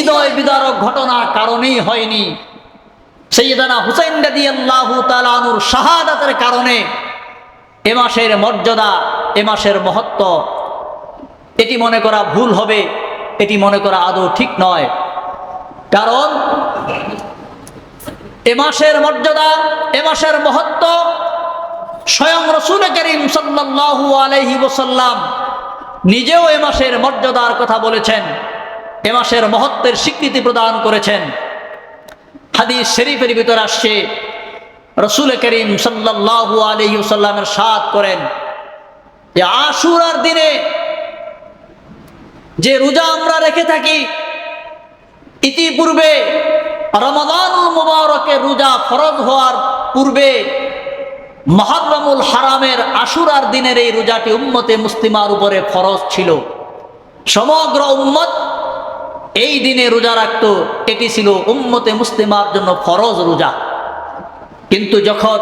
হৃদয় বিদারক ঘটনা কারণেই হয়নি। সাইয়েদানা হুসাইন রাদিয়াল্লাহু তাআলা আনহুর শাহাদাতের কারণে এ মাসের মর্যাদা, এ মাসের মহত্ব এটি মনে করা ভুল হবে, এটি মনে করা আদৌ ঠিক নয়। কারণ এ মাসের মর্যাদা, এ মাসের মহত্ব স্বয়ং রাসূল করিম সাল্লাল্লাহু আলাইহি ওয়াসাল্লাম নিজেও এ মাসের মর্যাদার কথা বলেছেন, এ মাসের মহত্বের স্বীকৃতি প্রদান করেছেন। হাদিস শরীফের ভিতর আসছে, রাসূল করিম সাল্লাল্লাহু আলাইহি ওয়াসাল্লাম ইরশাদ করেন যে আশুরার দিনে যে রোজা আমরা রেখে থাকি, ইতিপূর্বে রমাদানুল মুবারকের রোজা ফরজ হওয়ার পূর্বে মুহররমুল হারামের আশুরার দিনের এই রোজাটি উম্মতে মুসলিমার উপরে ফরজ ছিল। সমগ্র উম্মত এই দিনে রোজা রাখত, এটি ছিল উম্মতে মুসলিমার জন্য ফরজ রোজা। কিন্তু যখন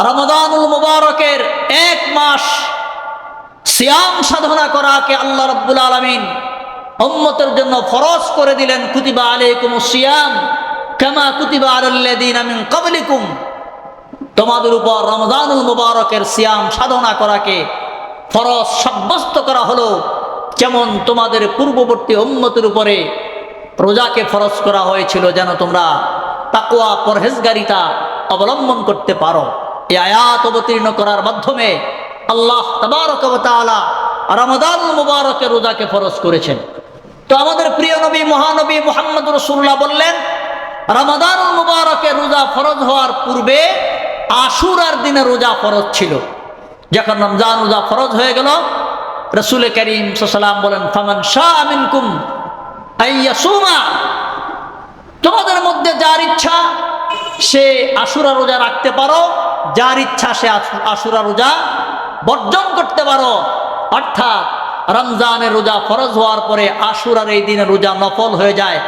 রমাদানুল মুবারকের এক মাস সিয়াম সাধনা করাকে আল্লাহ রাব্বুল আলামিন উম্মতের জন্য ফরজ করে দিলেন, কুতিবা আলাইকুমুস সিয়াম কামা কুতিবা আলাল্লাযীনা মিন ক্বাবলিকুম, তোমাদের উপর রমজানুল মুবারকের সিয়াম সাধনা করাকে ফরজ সাব্যস্ত করা হলো, যেমন তোমাদের পূর্ববর্তী উম্মতের উপরে রোজাকে ফরজ করা হয়েছিল, যেন তোমরা তাকওয়া পরহেজগারিতা অবলম্বন করতে পারো। এই আয়াত অবতীর্ণ করার মাধ্যমে আল্লাহ তাবারক ওয়া তাআলা রমাদানুল মুবারকের রোজাকে ফরজ করেছেন। তো আমাদের প্রিয় নবী মহানবী মুহাম্মদ রাসূলুল্লাহ বললেন, রমাদানুল মুবারকের রোজা ফরজ হওয়ার পূর্বে আশুরার দিনে রোজা ফরজ ছিল। যখন রমজান রোজা ফরজ হয়ে গেল, রাসূল করিম সাল্লাল্লাহু আলাইহি ওয়াসাল্লাম বলেন, ফামান শাআ মিনকুম আইয়াসুমা, তোমাদের মধ্যে যার ইচ্ছা সে আশুরা রোজা রাখতে পারো, যার ইচ্ছা সে আশুরা রোজা বর্জন করতে পারো। অর্থাৎ রমজানের রোজা ফরজ হওয়ার পরে আশুরার এই দিনে রোজা নফল হয়ে যায়,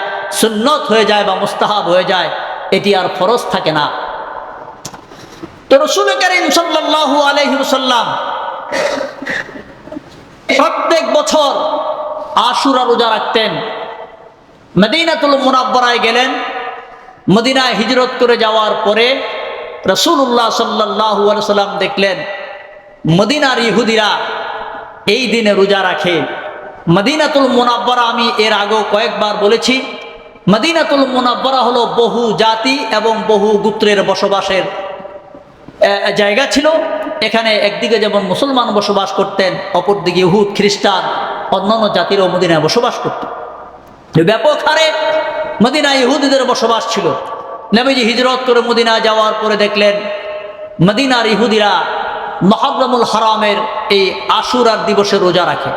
সুন্নত হয়ে যায় বা মুস্তাহাব হয়ে যায়, এটি আর ফরজ থাকে না। তো রাসূল করিম সাল্লাল্লাহু আলাইহি ওয়াসাল্লাম প্রত্যেক বছর আশুরা রোজা রাখতেন। মদিনাতুল মুনাওয়ারায় গেলেন, মদিনায় হিজরত করে যাওয়ার পরে রাসূলুল্লাহ সাল্লাল্লাহু আলাইহি ওয়াসাল্লাম দেখলেন মদিনার ইহুদিরা এই দিনে রোজা রাখে। মদিনাতুল মুনাওয়ারা, আমি এর আগেও কয়েকবার বলেছি, মদিনাতুল মুনাওয়ারা হলো বহু জাতি এবং বহু গোত্রের বসবাসের জায়গা ছিল। এখানে একদিকে যেমন মুসলমান বসবাস করতেন, অপরদিকে ইহুদ, খ্রিস্টান, অন্যান্য জাতিরও মদিনায় বসবাস করত। ব্যাপক হারে মদিনায় ইহুদিদের বসবাস ছিল। নবীজি হিজরত করে মদিনায় যাওয়ার পরে দেখলেন মদিনার ইহুদিরা মুহররমুল হারামের এই আশুরার দিবসে রোজা রাখে।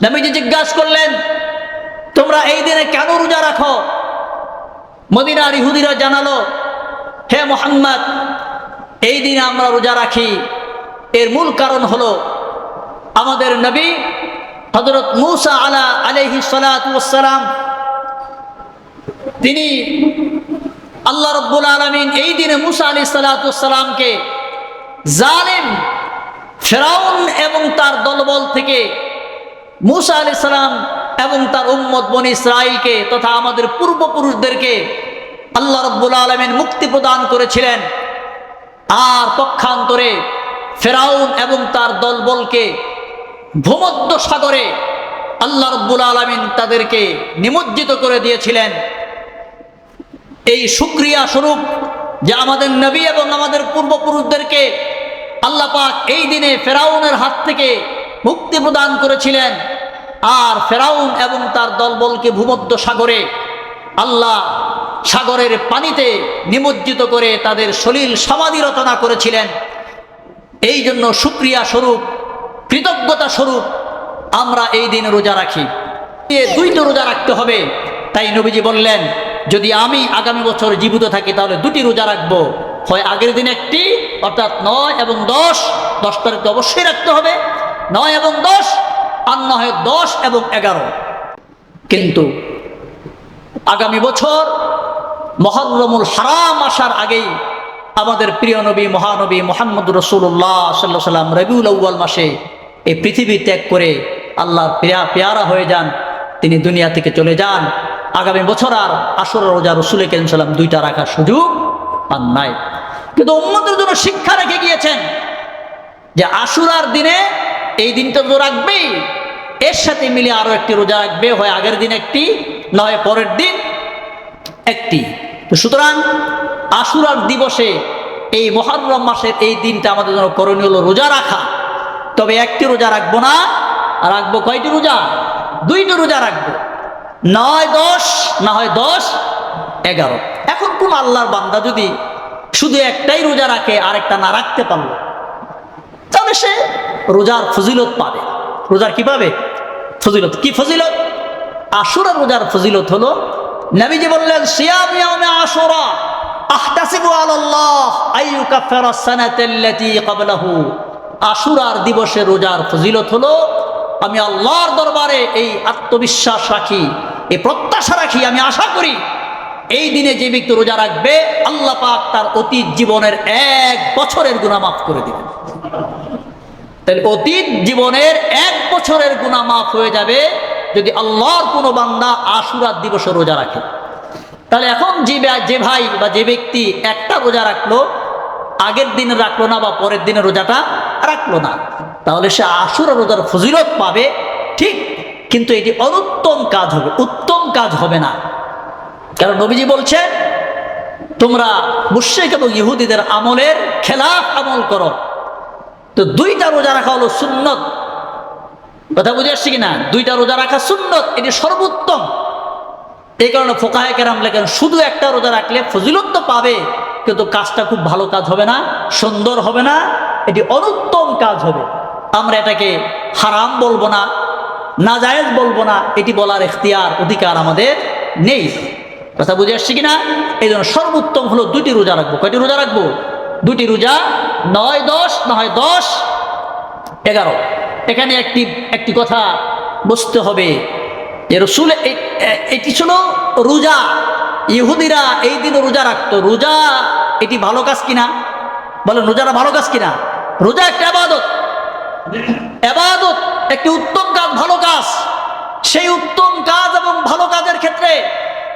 নবীজি জিজ্ঞাসা করলেন, তোমরা এই দিনে কেন রোজা রাখো? মদিনার ইহুদিরা জানালো, হে মুহাম্মদ, এই দিনে আমরা রোজা রাখি, এর মূল কারণ হলো আমাদের নবী হযরত মূসা আলাইহিস সালাতু ওয়াস সালাম, তিনি আল্লাহ রাব্বুল আলামিন এই দিনে মূসা আলাইহিস সালাতু ওয়াস সালামকে জালিম ফিরআউন এবং তার দলবল থেকে মূসা আলাইহিস সালাম এবং তার উম্মত বনি ইসরাইলকে তথা আমাদের পূর্বপুরুষদেরকে আল্লাহ রাব্বুল আলামিন মুক্তি প্রদান করেছিলেন। আর পক্ষান্তরে ফিরআউন এবং তার দলবলকে ভূমধ্য সাগরে আল্লাহ রাব্বুল আলামিন তাদেরকে নিমজ্জিত করে দিয়েছিলেন। এই শুকরিয়া স্বরূপ যে আমাদের নবী এবং আমাদের পূর্বপুরুষদেরকে আল্লাহ পাক এই দিনে ফিরআউনের হাত থেকে মুক্তি প্রদান করেছিলেন, আর ফিরআউন এবং তার দলবলকে ভূমধ্য সাগরে আল্লাহ সাগরের পানিতে নিমজ্জিত করে তাদের সলিল সমাধি রচনা করেছিলেন। এই জন্য শুকরিয়া স্বরূপ, কৃতজ্ঞতা স্বরূপ আমরা এই দিন রোজা রাখি। দুইটা রোজা রাখতে হবে। তাই নবীজি বললেন, যদি আমি আগামী বছর জীবিত থাকি তাহলে দুটি রোজা রাখবো, হয় আগের দিন একটি, অর্থাৎ 9 এবং 10, 10 তারিখ তো অবশ্যই রাখতে হবে, 9 এবং 10, আর না হয় 10 এবং 11। কিন্তু আগামী বছর মুহররমুল হারাম আসার আগেই আমাদের প্রিয় নবী মহানবী মুহাম্মদ রাসূলুল্লাহ সাল্লাল্লাহু আলাইহি ওয়াসাল্লাম রবিউল আউয়াল মাসে এই পৃথিবী ত্যাগ করে আল্লাহর পেয়ারা হয়ে যান। তিনি দুনিয়া থেকে চলে যান। আগামী বছর আর আশুরা রোজা রাসূল কারীম সাল্লাল্লাহু আলাইহি ওয়াসাল্লাম দুইটা রাখার সুযোগ পান নাই, কিন্তু উম্মতের জন্য শিক্ষা রেখে গিয়েছেন যে আশুরার দিনে এই দিনটা তো রাখবেই, এর সাথে মিলে আরো একটি রোজা রাখবে, হয় আগের দিন একটি, নয় পরের দিন একটি। তো সুতরাং আশুরার দিবসে এই মুহররম মাসের এই দিনটা আমাদের জন্য করণীয় হলো রোজা রাখা। তবে একটি রোজা রাখবো না, রাখবো কয়টি রোজা? দুইটি রোজা রাখবো, 9, 10, না হয় 10, 11। এখন কোন আল্লাহর বান্দা যদি শুধু একটাই রোজা রাখে আরেকটা না রাখতে পারলো, তাহলে সে রোজার ফজিলত পাবে। রোজার কি পাবে? ফজিলত। কি ফজিলত? আশুরা রোজার ফজিলত হলো, নবীজি বললেন সিয়াম ইয়াউমে আশুরা আহতাসিবু আলাল্লাহ আইয়ুকাফিরা সানাতাল্লাতী ক্বাবলাহু। আশুরার দিবসে রোজার ফজিলত হলো, আমি আল্লাহর দরবারে এই আত্মবিশ্বাস রাখি, এই প্রত্যাশা রাখি, আমি আশা করি এই দিনে যে ব্যক্তি রোজা রাখবে আল্লাহ পাক তার অতীত জীবনের 1 বছরের গুনাহ মাফ করে দিবেন। তাহলে অতীত জীবনের 1 বছরের গুনাহ মাফ হয়ে যাবে যদি আল্লাহর কোনো বান্দা আশুরার দিবসে রোজা রাখে। তাহলে এখন যে ভাই বা যে ব্যক্তি একটা রোজা রাখলো, আগের দিনে রাখলো না বা পরের দিনে রোজাটা রাখলো না, তাহলে সে আশুরা রোজার ফজিলত পাবে ঠিক, কিন্তু এটি অনুত্তম কাজ হবে, উত্তম কাজ হবে না। কারণ নবীজি বলছেন তোমরা মুশরিক এবং ইহুদিদের আমলের খেলাফ আমল করো। তো 2টা রোজা রাখা হলো সুন্নত। কথা বুঝে আসছে কিনা? 2টা রোজা রাখা সুন্নত, এটি সর্বোত্তম। এই কারণে ফুকাহে কেরাম লেখেন শুধু একটা রোজা রাখলে ফজিলত তো পাবে, কিন্তু কাজটা খুব ভালো কাজ হবে না, সুন্দর হবে না, এটি অনুত্তম কাজ হবে। আমরা এটাকে হারাম বলবো না, নাজায়েজ বলবো না, এটি বলার এখতিয়ার অধিকার আমাদের নেই। কথা বুঝে আসছে কিনা? এই জন্য সর্বোত্তম হলো 2টি রোজা রাখবো। কয়টি রোজা রাখবো? 2টি রোজা, 9, 10, না হয় 10, 11। এখানে একটি কথা বুঝতে হবে যে রাসূল এটি ছিল রোজা। ইহুদিরা এই দিনে রোজা রাখতো। রোজা এটি ভালো কাজ কিনা? বলেন, রোজাটা ভালো কাজ কিনা? রোজা একটা ইবাদত, ইবাদত একটি উত্তম কাজ, ভালো কাজ। সেই উত্তম কাজ এবং ভালো কাজের ক্ষেত্রে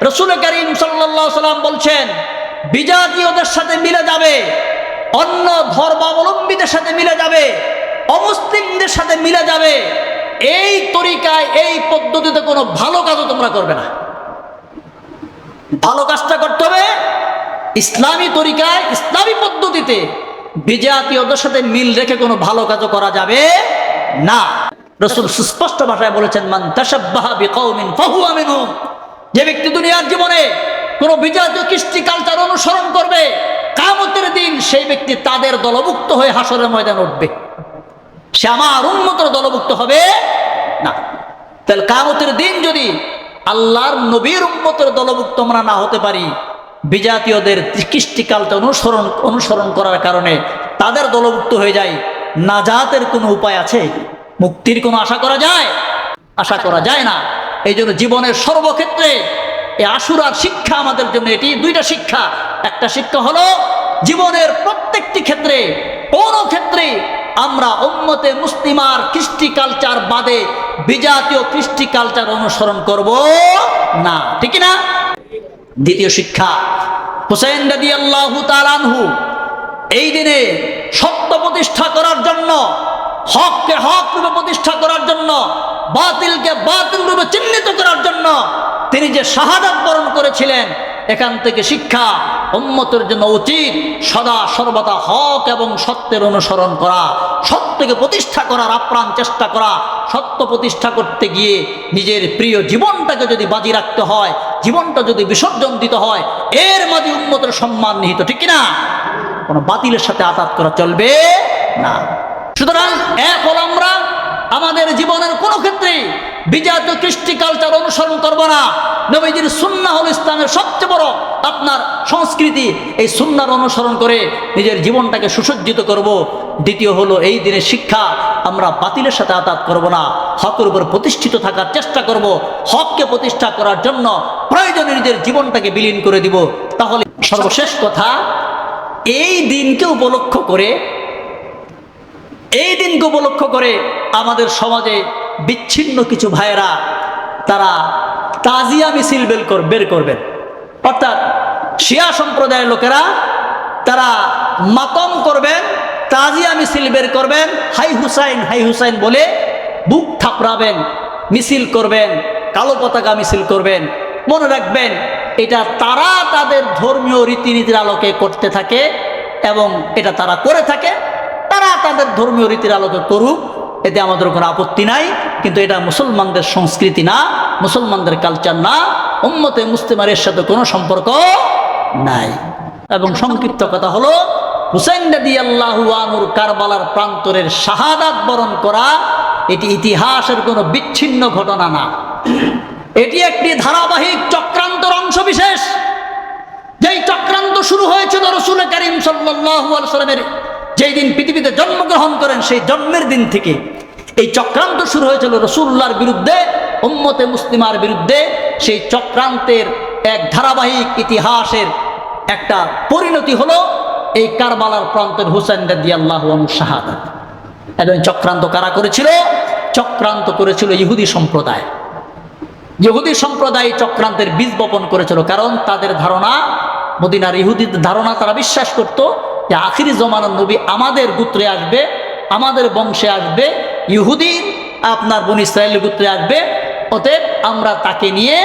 রাসূল করিম সাল্লাল্লাহু আলাইহি ওয়াসাল্লাম বলছেন বিজাতীয়দের সাথে মিলে যাবে, অন্য ধর্মাবলম্বীদের সাথে মিলে যাবে, অমুসলিমদের সাথে মিলে যাবে। এই তরিকায়, এই পদ্ধতিতে কোনো ভালো কাজও তোমরা করবে না। ভালো কাজটা করতে হবে ইসলামী তরিকায়, ইসলামী পদ্ধতিতে। বিজাতীয়দের সাথে মিল রেখে কোনো ভালো কাজও করা যাবে না। রাসূল সুস্পষ্ট ভাষায় বলেছেন মান তাশাব্বাহা বিকওমিন ফাহুয়া মিনহুম। যে ব্যক্তি দুনিয়ার জীবনে কোনো বিজাতীয় কৃষ্টি কালচার অনুসরণ করবে, কিয়ামতের দিন সেই ব্যক্তি তাদের দলভুক্ত হয়ে হাসরের ময়দানে উঠবে। সে আমার উম্মতের দলভুক্ত হবে না। তাহলে কিয়ামতের দিন যদি আল্লাহর নবীর উম্মতের দলভুক্ত আমরা না হতে পারি, বিজাতীয়দের কৃষ্টি কালচার অনুসরণ করার কারণে তাদের দলভুক্ত হয়ে যায়, নাজাতের কোনো উপায় আছে? মুক্তির কোনো আশা করা যায়? আশা করা যায় না। এই জন্য জীবনের সর্বক্ষেত্রে এই আশুরার শিক্ষা আমাদের জন্য এটি 2টা শিক্ষা। একটা শিক্ষা হলো জীবনের প্রত্যেকটি ক্ষেত্রে, কোনো ক্ষেত্রে আমরা উম্মতে মুসলিমার কৃষ্টি কালচার বাদে বিজাতীয় কৃষ্টি কালচার অনুসরণ করব না, ঠিক না? দ্বিতীয় শিক্ষা, হুসাইন রাদিয়াল্লাহু তাআলা আনহু এই দিনে সত্য প্রতিষ্ঠা করার জন্য, হককে হক রূপে প্রতিষ্ঠা করার জন্য, বাতিলকে বাতিল রূপে চিহ্নিত করার জন্য তিনি যে শাহাদাত বরণ করেছিলেন, এখান থেকে শিক্ষা উম্মতের জন্য উচিত সদা সর্বদা হক এবং সত্যের অনুসরণ করা, সত্যকে প্রতিষ্ঠা করার আপ্রাণ চেষ্টা করা। সত্য প্রতিষ্ঠা করতে গিয়ে নিজের প্রিয় জীবনটাকে যদি বাজি রাখতে হয়, জীবনটা যদি বিসর্জন দিতে হয়, এর মাঝে উম্মতের সম্মান নিহিত, ঠিক না? কোনো বাতিলের সাথে আঘাত করা চলবে না। সুতরাং এক হল আমরা আমাদের জীবনের কোনো ক্ষেত্রে বিজাতীয় কৃষ্টি কালচার অনুসরণ করব না। নবীজির সুন্নাহ হল ইসলামের সবচেয়ে বড় আপনার সংস্কৃতি। এই সুন্নাহর অনুসরণ করে নিজের জীবনটাকে সুসজ্জিত করব। দ্বিতীয় হলো এই দিনের শিক্ষা, আমরা বাতিলের সাথে আঘাত করব না, হকের উপর প্রতিষ্ঠিত থাকার চেষ্টা করব। হককে প্রতিষ্ঠা করার জন্য প্রয়োজনে নিজের জীবনটাকে বিলীন করে দিব। তাহলে সর্বশেষ কথা, এই দিনকে উপলক্ষ করে আমাদের সমাজে বিচ্ছিন্ন কিছু ভাইয়েরা তারা তাজিয়া মিছিল বের করবেন। অর্থাৎ শিয়া সম্প্রদায়ের লোকেরা তারা মাতম করবেন, তাজিয়া মিছিল বের করবেন, হাই হুসাইন বলে বুক থাপড়াবেন, মিছিল করবেন, কালো পতাকা মিছিল করবেন। মনে রাখবেন, এটা তারা তাদের ধর্মীয় রীতিনীতির আলোকে করতে থাকে এবং এটা তারা করে থাকে। তারা তাদের ধর্মীয় রীতির আলোকে করুক, এতে আমাদের কোনো আপত্তি নাই, কিন্তু এটা মুসলমানদের সংস্কৃতি না, মুসলমানদের কালচার না, উম্মতে মুসলিমের সাথে কোনো সম্পর্ক নাই। এবং সংক্ষিপ্ত কথা হলো, হুসাইন রাদিয়াল্লাহু আনহুর কারবালার প্রান্তরের শাহাদাত বরণ করা এটি ইতিহাসের কোনো বিচ্ছিন্ন ঘটনা না, এটি একটি ধারাবাহিক চক্রান্তর অংশ বিশেষ। যেই চক্রান্ত শুরু হয়েছিল রাসূল করিম সাল্লাল্লাহু আলাইহি সাল্লামের যেই দিন পৃথিবীতে জন্মগ্রহণ করেন, সেই জন্মের দিন থেকে এই চক্রান্ত শুরু হয়েছিল রাসূলুল্লাহর বিরুদ্ধে, উম্মতে মুসলিমার বিরুদ্ধে। সেই চক্রান্তের এক ধারাবাহিক ইতিহাসের একটা পরিণতি হলো এই কারবালার প্রান্তের হুসাইন রাদিয়াল্লাহু আনহু শাহাদাত। এবং চক্রান্ত কারা করেছিল? চক্রান্ত করেছিল ইহুদি সম্প্রদায়। ইহুদি সম্প্রদায় চক্রান্তের বীজ বপন করেছিল, কারণ তাদের ধারণা, মদিনার ইহুদিদের ধারণা, তারা বিশ্বাস করত যে আখিরি জমানার নবী আমাদের গোত্রে আসবে, আমাদের বংশে আসবে, ইহুদি আপনার বনী ইসরায়েলের গোত্রে আসবে, অতএব আমরা তাকে নিয়ে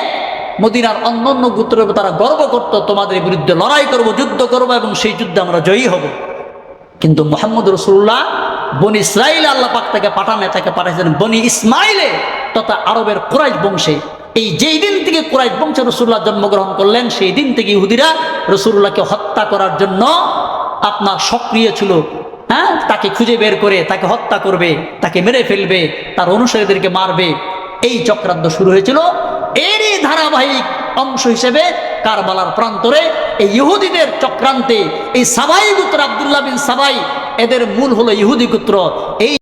মদিনার অন্যান্য গোত্রের তারা গর্ব করত, তোমাদের বিরুদ্ধে লড়াই করব, যুদ্ধ করব এবং সেই যুদ্ধে আমরা জয়ী হব। কিন্তু মুহাম্মদ রাসূলুল্লাহ বনী ইসরায়েল আল্লাহ পাক তাকে পাঠানে, তাকে পাঠাইছেন বনী ইসমাইলে তথা আরবের কুরাইশ বংশে। এই যেই দিন থেকে কুরাইশ বংশে রাসূলুল্লাহ জন্মগ্রহণ করলেন, সেই দিন থেকে ইহুদিরা রাসূলুল্লাহকে হত্যা করার জন্য আপনার সক্রিয় ছিল। তাকে খুঁজে বের করে তাকে হত্যা করবে, তাকে মেরে ফেলবে, তার অনুসারীদেরকে মারবে, এই চক্রান্ত শুরু হয়েছিল। এরই ধারাবাহিক অংশ হিসেবে কারবালার প্রান্তরে এই ইহুদিদের চক্রান্তে এই সাবাই গোত্র, আব্দুল্লাহ বিন সাবাই, এদের মূল হলো ইহুদি গোত্র। এই